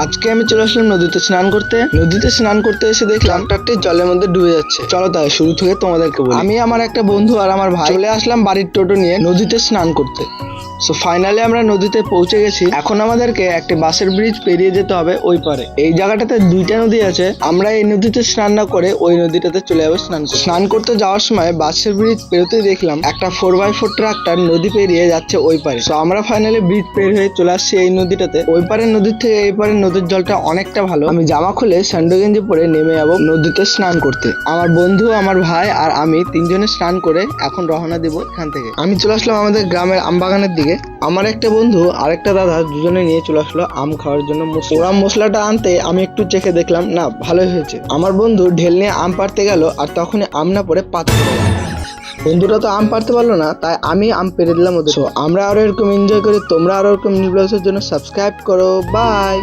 আজকে আমি চলে আসলাম নদীতে স্নান করতে। নদীতে স্নান করতে এসে দেখলাম ট্রাক্টরটি জলের মধ্যে ডুবে যাচ্ছে। চলো তাই শুরু থেকে তোমাদেরকে বলি। আমি আমার একটা বন্ধু আর আমার ভাই চলে আসলাম বাড়ির টোটো নিয়ে নদীতে স্নান করতে। সো ফাইনালি আমরা নদীতে পৌঁছে গেছি। এখন আমাদেরকে একটা বাঁশের ব্রিজ পেরিয়ে যেতে হবে ওই পারে। এই জায়গাটাতে দুইটা নদী আছে, আমরা এই নদীতে স্নান না করে ওই নদীটাতে চলে যাবো স্নান করতে যাওয়ার সময় বাঁশের ব্রিজ পেরোতেই দেখলাম একটা 4x4 ট্রাক্টর নদী পেরিয়ে যাচ্ছে ওই পারে। তো আমরা ফাইনালি ব্রিজ পেরিয়ে হয়ে চলে আসছি এই নদীটাতে। ওই পারের নদীর থেকে এই পারের নদীর জলটা অনেকটা ভালো। আমি জামা খুলে স্যান্ডো গেঞ্জি পরে নেমে যাবো নদীতে স্নান করতে। আমার বন্ধু, আমার ভাই আর আমি তিনজনে স্নান করে এখন রওনা দিব এখান থেকে। আমি চলে আসলাম আমাদের গ্রামের আম বাগানের দিকে। আমার একটা বন্ধু আর একটা দাদা দুজনে নিয়ে চলে আসলো আম খাওয়ার জন্য। ওরা মশলাটা আনতে আমি একটু চেখে দেখলাম, না ভালোই হয়েছে। আমার বন্ধু ঢেল নিয়ে আম পাড়তে গেল আর তখনই আম না পড়ে পাত পড়ে গেল। বন্ধুরা তো আম পারতে পারলো না, তাই আমি আম পেরে দিলাম ওদের। আমরা আরো এরকম এনজয় করি, তোমরা আরো এরকম নিউজ জন্য সাবস্ক্রাইব করো। বাই।